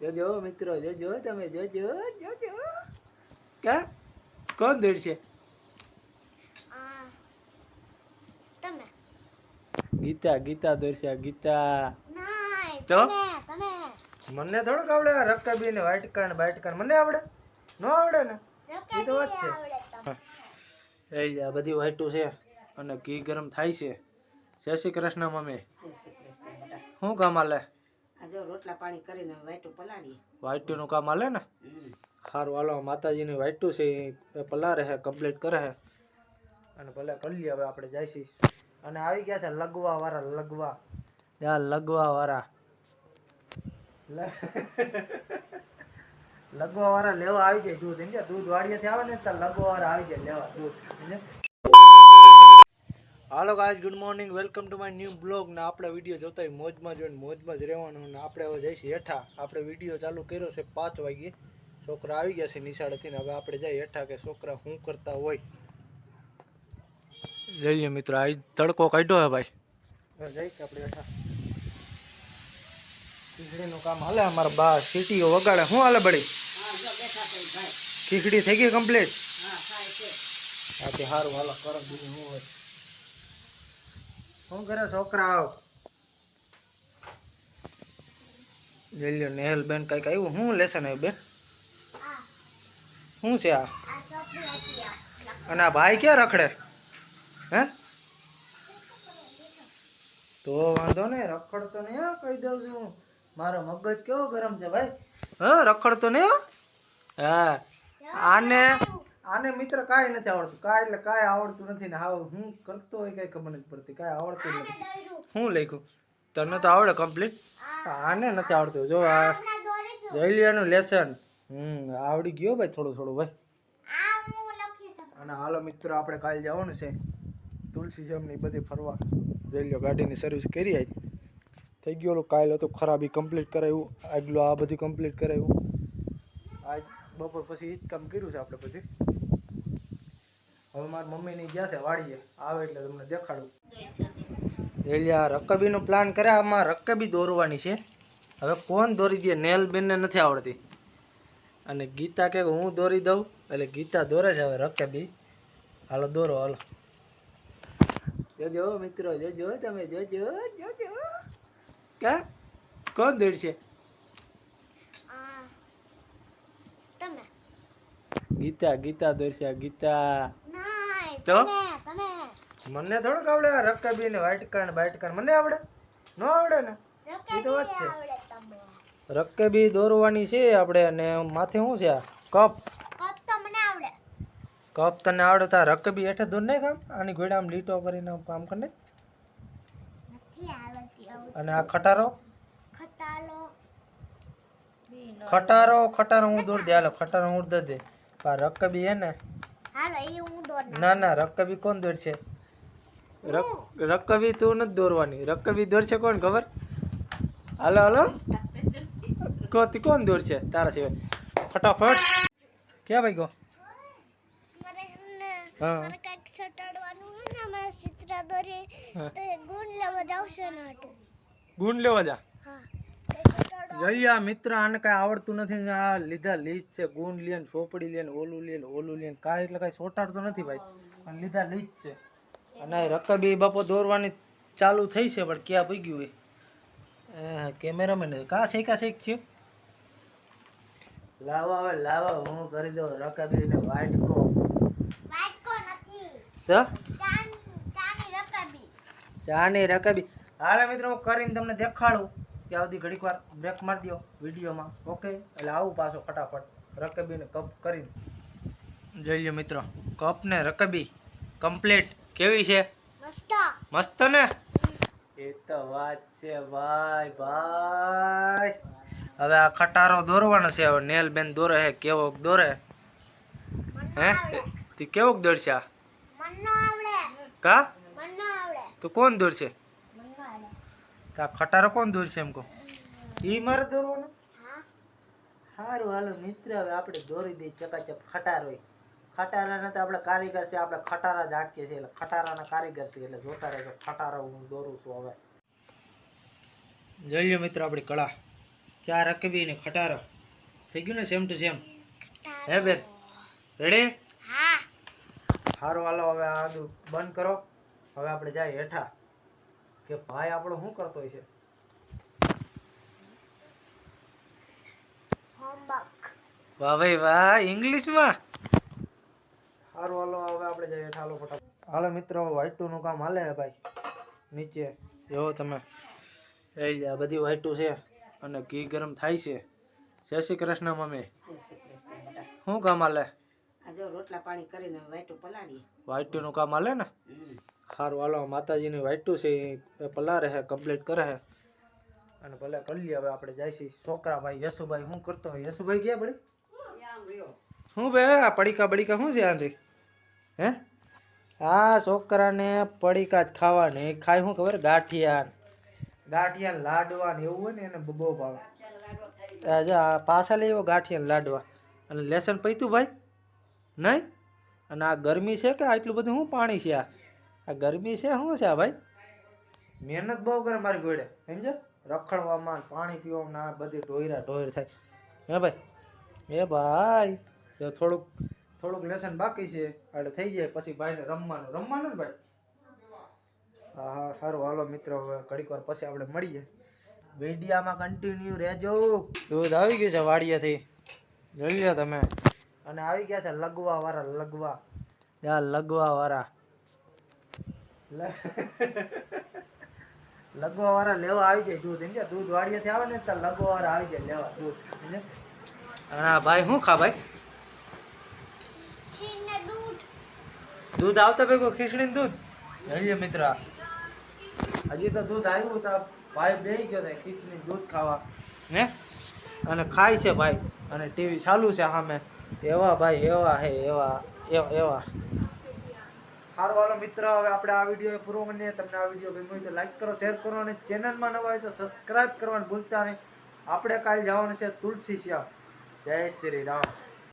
જોજો મિત્રો, જોજો તમે, જોજો જોજો. કા કોણ દોડશે? તમે. ગીતા, ગીતા દોડશે. ગીતા તો મને થોડુંક આવડે. રકાબી ને વાટકા ને બાટકા મને આવડે? ન આવડે ને? એ તો વાત છે. આ બધી વાટું છે અને ઘી ગરમ થાય છે. જય શ્રી કૃષ્ણ મમ્મી. શું કામ હાલે? જો રોટલા પાણી કરીને વાટું પલાળીએ. વાટું નું કામ હાલે ને? સારું હાલો. માતાજી ની વાટું છે એ પલારે છે, કમ્પ્લીટ કરે છે અને ભલે કરી લઈએ. હવે આપણે જઈશી અને આવી ગયા છે લગવા વાળા. લગવા લગવા વાળા લગવા વાળા લેવા આવી જાય દૂધ. સમજ્યા? દૂધ વાડીએથી આવે ને ત્યાં લગવા વાળા આવી જાય લેવા દૂધ. Hello guys, good morning, welcome to my new blog. ને આપણે વિડીયો જોતા હોય મોજમાં જોઈને મોજમાં જ રહેવાનું. ને આપણે હવે જઈશું હેઠા. આપણે વિડીયો ચાલુ કર્યો છે 5 વાગે. છોકરા આવી ગયા છે નિશાળેથી ને હવે આપણે જઈએ હેઠા કે છોકરા શું કરતા હોય. જઈએ મિત્રો. આ તડકો કાઢ્યો હે ભાઈ. જઈ કે આપણે હેઠા. ખીચડીનું કામ હાલે. અમારા બા સીટીઓ વગાડે. શું હાલે બળી? ખીચડી થઈ ગઈ કમ્પ્લીટ? હા તે સારું હાલો કરો. બીજું શું હોય? શું કરે છોકરા? જઈ લ્યો. નેહલ બેન કઈક આવ્યું. શું લેસન આવ્યું બેન? શું છે આ? અને આ ભાઈ ક્યાં રખડે? હે તો વાંધો નહીં, રખડતો નહીં. હા કહી દઉં છું. મારો મગજ કેવો ગરમ છે ભાઈ. હા રખડતો નહીં. હા આને મિત્ર કાંઈ નથી આવડતું. કાંઈ એટલે કાંઈ આવડતું નથી ને. હા હું કરતો હોય કઈ ખબર નથી પડતી. કાંઈ આવડતું નથી. શું લખ્યું? તને તો આવડે કમ્પ્લીટ. આને નથી આવડતું. જો આ જયલિયાનું લેસન આવડી ગયો ભાઈ થોડું થોડું ભાઈ. અને હાલો મિત્રો, આપણે કાલે જવાનું છે તુલસી જમની બધી ફરવા. જઈ લો. ગાડીની સર્વિસ કરી આજ થઈ ગયો. કાલે હતું ખરાબ, એ કમ્પ્લીટ કરાવ્યું. આગલું આ બધું કમ્પ્લીટ કરાવ્યું. આજ બપોર પછી એ જ કામ કર્યું છે આપણે બધી. હવે મારી મમ્મીની ગયા છે વાડીએ. આવે એટલે તમને દેખાડું. જઈ આ રકાબીનો પ્લાન કર્યા. આમાં રકાબી દોરવાની છે. હવે કોણ દોરી દે? નેલ બેનને નથી આવડતી અને ગીતા કે હું દોરી દઉં એટલે ગીતા દોરે છે. હવે રકાબી હાલો દોરો. હાલો જોજો મિત્રો, જોજો તમે, જોજો જોજો. કા કોણ દોડશે? તમે. ગીતા, ગીતા દોડશે. ગીતા તો મને થોડુંક આવડે. રકાબી ને વાટકા ને બાટકા મને આવડે? ન આવડે ને? એ તો વાત છે. રકાબી દોરવાની છે આપણે. અને માથે શું છે? આ કપ. કપ તને આવડે? તા રકાબી હેઠે દોર નહીં કામ. આની ઘોડામાં લીટો કરીને કામ કરે. અને આ ખટારો ખટારો હું દોર દે. હાલો ખટારો હું દોર દે. રકાબી હે ને? ના ના, રકાબી કોણ દોરશે? રકાબી તું નથી દોરવાની. રકાબી દોરશે કોણ ખબર? હાલો હાલો કોણ દોરશે તારા સિવાય? ફટાફટ ક્યાં ભાઈ ગો? હા ગુણ લેવા જા. જઈએ મિત્ર. આને કઈ આવડતું નથી. આ લીધા લીજ છે. ગુણ લે ને ચોપડી લે ને ઓલું લે ને ઓલું લે ને. કાંઈ એટલે કાંઈ સોટાડતો નથી ભાઈ. અને લીધા લીજ છે. અને રકાબી બાપો દોરવાની ચાલુ થઈ છે પણ ક્યાં પઈ ગયું હોય? કેમેરામેન કા શેકા શેક થયું. લાવો હવે લાવો. હું કરી દઉં રકાબી ને વાટકો. ચાની રકાબી. હાલે મિત્રો, હું કરીને તમને દેખાડું. ત્યાં સુધી ઘડીક વાર બ્રેક મારી દો વિડીયોમાં. ઓકે એટલે આવું પાછો ફટાફટ રકાબીને કપ કરીને. જોઈ લો મિત્રો, કપ ને રકાબી કમ્પ્લીટ. કેવી છે? મસ્ત ને? એ તો વાત છે ભાઈ ભાઈ. હવે આ ખટારો દોરવાનો છે. હવે નેલ બેન દોરે છે. કેવોક દોરે હે? તી કેવોક દોરશે? આ કા તો કોણ દોરશે? તા ખટારો કોણ દોરશે એમ કહો? ઈ મારે દોરવાનો? સારું હાલો મિત્ર, હવે આપણે દોરી દઈએ ચકાચક ખટારો. ખટારાના તો આપણે કારીગર છે. આપણે ખટારા જ હાંકીએ છીએ એટલે ખટારાના કારીગર છે. એટલે જોતા રહેજો. ખટારો હું દોરું છું. હવે જોઈ લો મિત્ર આપણી કળા. ચા રકબી ને ખટારો થઈ ગયું ને સેમ ટુ સેમ હે બેન રેડી હા સારું હાલો હવે આ બધું બંધ કરો હવે આપણે જાય હેઠા કે ભાઈ આપણો શું કરતો હોય છે હોમવર્ક વાહ ભાઈ વાહ ઇંગ્લિશમાં સારું હાલો હવે આપણે જઈએ હેઠા હાલો ફટાફટ હાલો મિત્રો વાઈટુ નું કામ હાલે હે ભાઈ નીચે જો તમે એ આ બધી વાઈટુ છે અને ઘી ગરમ થાય છે જય શ્રી કૃષ્ણ મમ્મી જય શ્રી કૃષ્ણ બેટા શું કામ હાલે આ જો રોટલા પાણી કરીને વાટું પલાળીએ વાઈટુ નું કામ હાલે ને સારું હાલો માતાજીની વાઈટુ છે એ પલારે છે કમ્પ્લીટ કરે છે અને ભલે કરી લઈએ હવે આપણે જઈશી છોકરા ભાઈ યશુભાઈ શું કરતો હોય યશુભાઈ ગયા પડી શું બે આ પડીકા બડીકા શું છે આંધી હે આ છોકરાને પડીકા જ ખાવાની ખાય શું ખબર ગાંઠિયા લાડવા ને એવું હોય ને એને બહુ ભાવે આ પાછા લઈ આવ્યો ગાંઠિયા લાડવા અને લેસન પૈતું ભાઈ નહીં અને આ ગરમી છે કે આટલું બધું શું પાણી છે આ ગરમી છે શું છે આ ભાઈ મહેનત બહુ કરે મારી ગોળે સમજો રખડવામાં પાણી પીવામાં આ બધી ઢોર થાય હે ભાઈ એ ભાઈ જો થોડુંક લેસન બાકી છે એટલે થઈ જાય પછી ભાઈને રમવાનું ને ભાઈ હા સારું હાલો મિત્રો હવે ઘડીક વાર પછી આપણે મળીએ વિડીયામાં કન્ટિન્યુ રહેજો દૂધ આવી ગયું છે વાડિયાથી જોઈ લો તમે અને આવી ગયા છે લગવા વાળા લેવા આવી જાય દૂધ સમજ્યા દૂધ વાડિયાથી આવે ને તો લગવા વાળા આવી જાય લેવા દૂધ સમજ્યા હા ભાઈ શું ખા ભાઈ ખીરને દૂધ આવતા ભેગું ખીચડી દૂધ લઈએ મિત્ર હજી તો દૂધ આવ્યું તો ભાઈ બેસી ગયો થાય ખીચડી દૂધ ખાવા ને અને ખાય છે ભાઈ અને ટીવી ચાલુ છે સામે એવા ભાઈ એવા સારું હાલો મિત્ર હવે આપણે આ વિડીયો પૂરો કરીએ તમને આ વિડીયો ગમ્યો હોય તો લાઈક કરો શેર કરો અને ચેનલમાં નવા હોય તો સબસ્ક્રાઇબ કરવાનું ભૂલતા નહીં આપણે કાલે જવાનું છે તુલસી શ્યામ જય શ્રી રામ